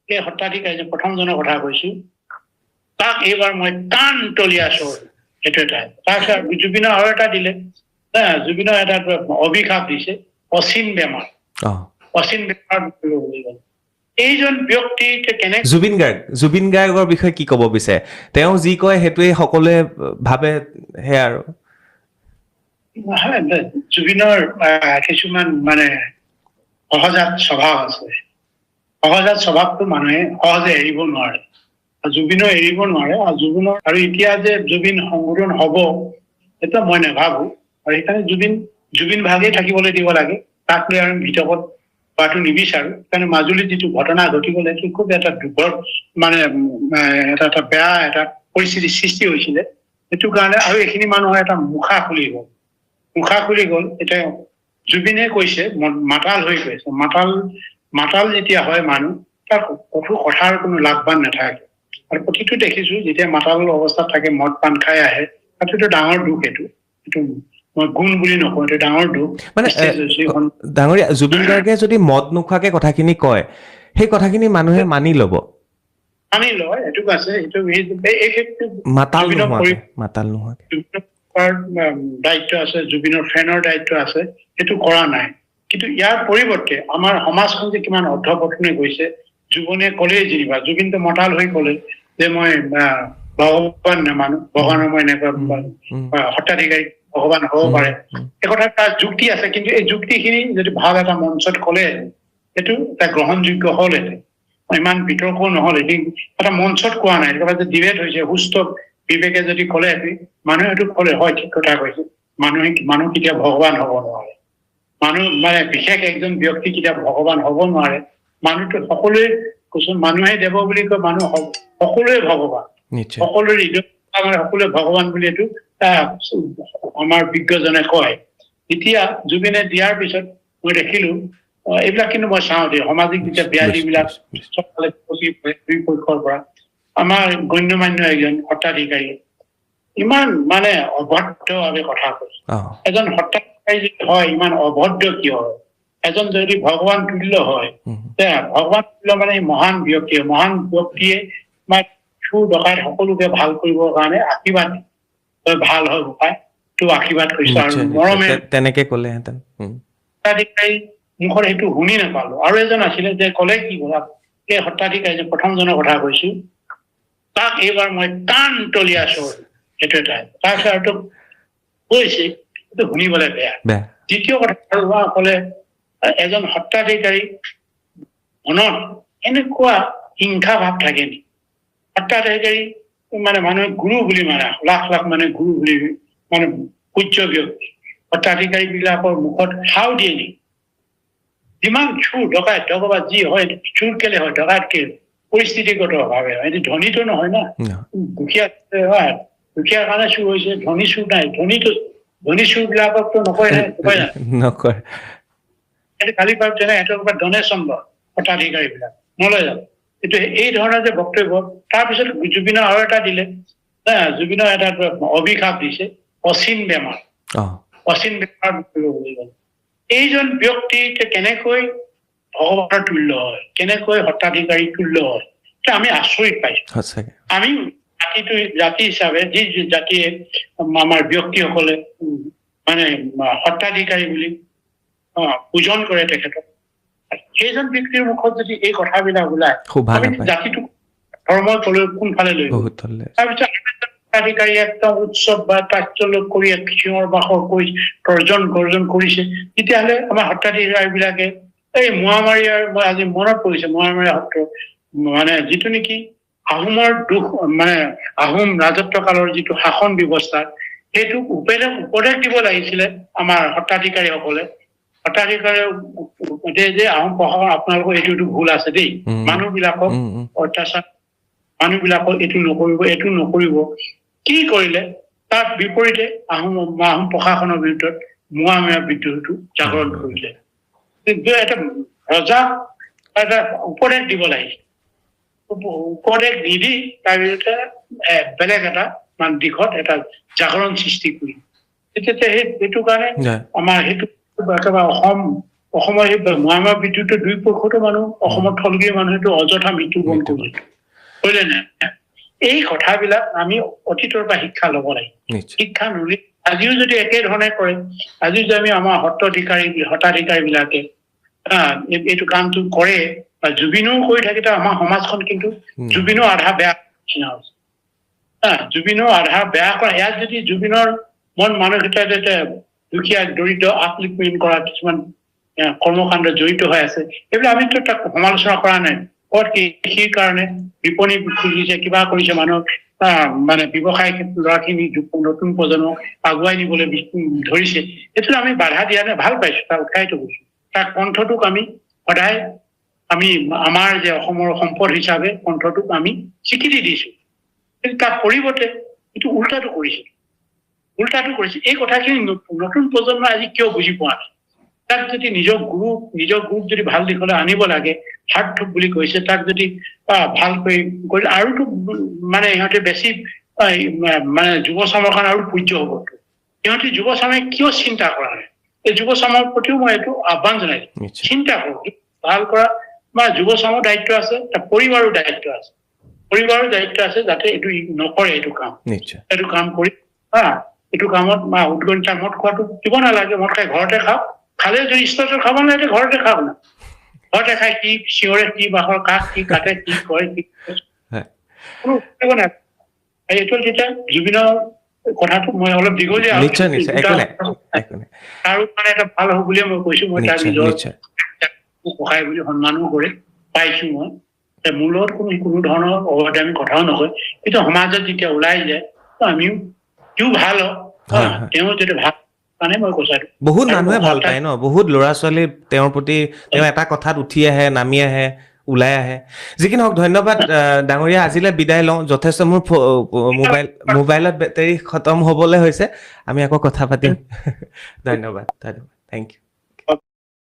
এই সত্ৰাধিকাৰী যে প্ৰথমজনৰ কথা কৈছো তাক এইবাৰ মই টান তলি আছো সেইটো এটা তাৰপিছত জুবিনৰ আৰু এটা দিলে জুবিনৰ এটা অভিশাপ দিছে অচিন বেমাৰ অচিন বেমাৰ এইজন ব্যক্তি কেনে জুবিন গাৰ্গৰ বিষয়ে কি ক'ব বিচাৰে তেওঁ যি কয় সেইটোৱে সকলোৱে ভাবে হে আৰু জুবিনৰ কিছুমান মানে সহজাত স্বভাৱ আছে সহজাত স্বভাৱটো মানুহে সহজে এৰিব নোৱাৰে জুবিনৰ এৰিব নোৱাৰে আৰু জুবিনৰ আৰু এতিয়া যে জুবিন সংশোধন হ'ব এটা মই নাভাবো আৰু সেইকাৰণে জুবিন ভাগেই থাকিবলৈ দিব লাগে তাক লৈ আৰু ভিতৰত হোৱাটো নিবিচাৰো কাৰণ মাজুলীত যিটো ঘটনা ঘটি গ'লে সেইটো খুব এটা দুৰ্বল মানে এটা বেয়া এটা পৰিস্থিতিৰ সৃষ্টি হৈছিলে সেইটো কাৰণে আৰু এইখিনি মানুহৰ এটা মুখা খুলি গ'ল এতিয়া জুবিনে কৈছে মাতাল হৈ গৈছে মাতাল যেতিয়া হয় মানুহ তাৰ কঠোৰ কথাৰ কোনো লাভৱান নাথাকে আৰু প্ৰতিটো দেখিছো যেতিয়া মাতাল অৱস্থাত থাকে মদ পান খাই আহে সেইটো ডাঙৰ দুখ এইটো মই গুণ বুলি নকওঁ এইটো ডাঙৰ দুখ মানে ডাঙৰীয়া জুবিন গাৰ্গে যদি মদ নোখোৱাকে কথাখিনি কয় সেই কথাখিনি মানুহে মানি লয় এইটো আছে এইটো মাতাল নোহোৱাকে দায়িত্ব আছে জুবিনৰ ফেনৰ দায়িত্ব আছে সেইটো কৰা নাই কিন্তু ইয়াৰ পৰিৱৰ্তে আমাৰ সমাজখন যে কিমান অধঃপতনে গৈছে জুবিনে ক'লেই যেনিবা জুবিনটো মতাল হৈ ক'লে যে মই ভগৱান নামানো ভগৱানৰ মই এনেকুৱা সত্ৰাধিকাৰী ভগৱান হ'ব পাৰে এই কথা তাৰ যুক্তি আছে কিন্তু এই যুক্তিখিনি যদি ভাল এটা মঞ্চত ক'লে সেইটো এটা গ্ৰহণযোগ্য হ'লহেঁতেন ইমান বিতৰ্ক নহ'ল এটা মঞ্চত কোৱা নাই যে ডিবেট হৈছে সুস্থ বিবেকে যদি ক'লে মানুহে এইটো ক'লে হয় ঠিক কথা কৈছে মানুহ কেতিয়া ভগৱান হ'ব নোৱাৰে মানুহ মানে বিশেষ একজন ব্যক্তি কেতিয়া ভগৱান হ'ব নোৱাৰে মানুহটো সকলোৱে মানুহে দেৱ বুলি কয় মানুহ সকলোৱে ভগৱান সকলোৰে সকলোৱে ভগৱান বুলি এইটো আমাৰ বিজ্ঞজনে কয় এতিয়া জুবিনে দিয়াৰ পিছত মই দেখিলো এইবিলাক কিন্তু মই চাওঁ দেই সামাজিক যেতিয়া ব্যাধিবিলাক চবফালে দুই পক্ষৰ পৰা আমাৰ গণ্যমান্য এজন সত্ৰাধিকাৰী ইমান মানে অভদ্ৰভাৱে কথা কৈছে এজন সত্ৰাধিকাৰী যদি হয় ইমান অভদ্ৰ কিয় হয় এজন যদি ভগৱান তুল্য হয় ভগৱান তুল্য মানে মহান ব্যক্তিয়ে চুৰ ডকাইত সকলোকে ভাল কৰিবৰ কাৰণে আশীৰ্বাদ ভাল হয় উপায় তো আশীৰ্বাদ কৰিছো আৰু মৰমে তেনেকে ক'লেহেঁতেন সত্ৰাধিকাৰী মুখৰ সেইটো শুনি নাপালো আৰু এজন আছিলে যে ক'লে কি কৰা এই সত্ৰাধিকাৰী যে প্ৰথমজনৰ কথা কৈছো তাক এইবাৰ মই টান তলি আছো সেইটো এটা তাৰপিছত আৰু কৈছে সেইটো শুনিবলৈ বেয়া দ্বিতীয় কথা ক'লে এজন সত্ৰাধিকাৰী মনত এনেকুৱা হিংসা ভাৱ থাকে নি সত্ৰাধিকাৰী মানে মানুহে গুৰু বুলি মানা লাখ মানে গুৰু বুলি মানে পূজ্য ব্যক্তি সত্ৰাধিকাৰী বিলাকৰ মুখত সাও দিয়ে নি যিমান চুৰ ডকাইত ডকাইত যি হয় চুৰ কেলে হয় ডকাইত কেলে পৰিস্থিতিগত ভাৱে হয় এইটো ধনীটো নহয় না দুখীয়া হয় দুখীয়াৰ কাৰণে চুৰ হৈছে ধনী চুৰ নাই ধনী চুৰ বিলাককতো নকয় খালি পাব তেনে সিহঁতৰ পৰা ডনেশ্যন লয় সত্ৰাধিকাৰী বিলাক নলয় যাব কিন্তু এই ধৰণৰ যে বক্তব্য তাৰপিছত জুবিনৰ আৰু এটা দিলে জুবিনৰ এটা অভিশাপ দিছে অচিন বেমাৰ এইজন ব্যক্তি কেনেকৈ ভগৱানৰ তুল্য হয় কেনেকৈ সত্ৰাধিকাৰী তুল্য হয় আমি আচৰিত পাইছো আমি জাতি হিচাপে যি জাতিয়ে আমাৰ ব্যক্তিসকলে মানে সত্ৰাধিকাৰী বুলি পূজন কৰে তেখেতক সেইজন ব্যক্তিৰ মুখত যদি এই কথাবিলাক ওলায় আমি জাতিটোক ধৰ্মৰ কোনফালে লৈ তাৰপিছত সত্ৰাধিকাৰী একদম উৎসৱ বা তাচ্ছল্য কৰি সিংহৰ বাসৰ কৰি গৰ্জন কৰিছে তেতিয়াহ'লে আমাৰ সত্ৰাধিকাৰী বিলাকে এই মোৱামাৰীয়াৰ মই আজি মনত পৰিছে মোৱামাৰীয়া সত্ৰ মানে যিটো নেকি আহোমৰ দুখ মানে আহোম ৰাজত্ব কালৰ যিটো শাসন ব্যৱস্থা সেইটোক উপদেশ দিব লাগিছিলে আমাৰ সত্ৰাধিকাৰীসকলে যে আহোম প্ৰশাসন আপোনালোকৰ এইটো ভুল আছে দেই মানুহবিলাকক অত্যাচাৰ মানুহবিলাকক এইটো নকৰিব কি কৰিলে তাৰ বিপৰীতে আহোম প্ৰশাসনৰ বিৰুদ্ধত মোৱামৰীয়া বিদ্ৰোহটো জাগৰণ কৰিলে কিন্তু এটা ৰজাক এটা উপদেশ দিব লাগিছিল উপদেশ নিদি তাৰ বিৰুদ্ধে বেলেগ এটা মান দিশত এটা জাগৰণ সৃষ্টি কৰি তেতিয়া সেইটো কাৰণে আমাৰ সেইটো একেবাৰে অসম অসমৰ সেই মহামাৰী বিদ্যুৎ 2% মানুহ অসমৰ থলগীৰ মানুহেতো অযথা মৃত্যুবৰণ কৰিছে কৰিলে নে এই কথাবিলাক আমি অতীতৰ পৰা শিক্ষা ল'ব লাগিব শিক্ষা নলে আজিও যদি একেধৰণে কৰে আজি যদি আমি আমাৰ হত্যাধিকাৰী বিলাকে এইটো কামটো কৰে বা জুবিনো কৰি থাকে আমাৰ সমাজখন কিন্তু জুবিনো আধা বেয়া নিচিনা হৈছে জুবিনো আধা বেয়া কৰা ইয়াত যদি জুবিনৰ মন মানসিকতা দুখীয়া দৰিদ্ৰ আপলিফমেণ্ট কৰা কিছুমান কৰ্মকাণ্ড জড়িত হৈ আছে এইবিলাক আমিতো তাক সমালোচনা কৰা নাই ক'ত কৃষিৰ কাৰণে বিপণী খুলিছে কিবা কৰিছে মানুহক মানে ব্যৱসায় ল'ৰাখিনি নতুন প্ৰজন্মক আগুৱাই নিবলৈ ধৰিছে এইটো আমি বাধা দিয়া নাই ভাল পাইছো তাক উৎসাহিত কৰিছো তাৰ কণ্ঠটোক আমি সদায় আমি আমাৰ যে অসমৰ সম্পদ হিচাপে কণ্ঠটোক আমি স্বীকৃতি দিছো কিন্তু তাৰ পৰিৱৰ্তে এইটো উল্টাটো কৰিছে এই কথাখিনি নতুন প্ৰজন্মই আজি কিয় বুজি পোৱা নাই তাক যদি নিজৰ গ্ৰুপ যদি ভাল দিশলৈ আনিব লাগে সাৰ্থক বুলি কৈছে তাক যদি ভালকৈ কৰিলে আৰুতো মানে ইহঁতে বেছি মানে যুৱ চামৰ কাৰণে আৰু পূজ্য হ'ব সিহঁতে যুৱ চামে কিয় চিন্তা কৰা নাই এই যুৱ চামৰ প্ৰতিও মই এইটো আহ্বান জনাইছো চিন্তা কৰক ভাল কৰা বা যুৱ চামৰ দায়িত্ব আছে পৰিবাৰৰ দায়িত্ব আছে যাতে এইটো নকৰে এইটো কাম কৰি এইটো কামত উদগনি মদ খোৱাটো দিব নালাগে মদ খাই ঘৰতে খাওক খালে যদি ষ্টেজত খাব নালাগে ঘৰতে খাওক না ঘৰতে খাই কি চিঞৰে কি বাখৰ কাক কি কাটে কি কৰে কি এইটো যেতিয়া জুবিনৰ কথাটো মই অলপ দীঘলীয়া আৰু মানে এটা ভাল হ'ব বুলিয়ে মই কৈছো মই তাৰ নিজৰ সহায় বুলি সন্মানো কৰে পাইছো মই মোৰ লগত কোনো ধৰণৰ অবাদামী কথাও নকয় কিন্তু সমাজত যেতিয়া ওলাই যায় আমিও তেওঁ ভাল তেওঁ যদি ভাল মানে মই কৈছো বহুত মানুহে ভাল পায় ন বহুত ল'ৰা ছোৱালী তেওঁৰ প্ৰতি তেওঁ এটা কথাত উঠি আহে নামি আহে ওলাই আহে যিকি নহওক ধন্যবাদ ডাঙৰীয়া আজিলৈ বিদায় লওঁ যথেষ্ট মোৰ মোবাইলত বেটাৰী খতম হ'বলৈ হৈছে আমি আকৌ কথা পাতিম ধন্যবাদ থেংক ইউ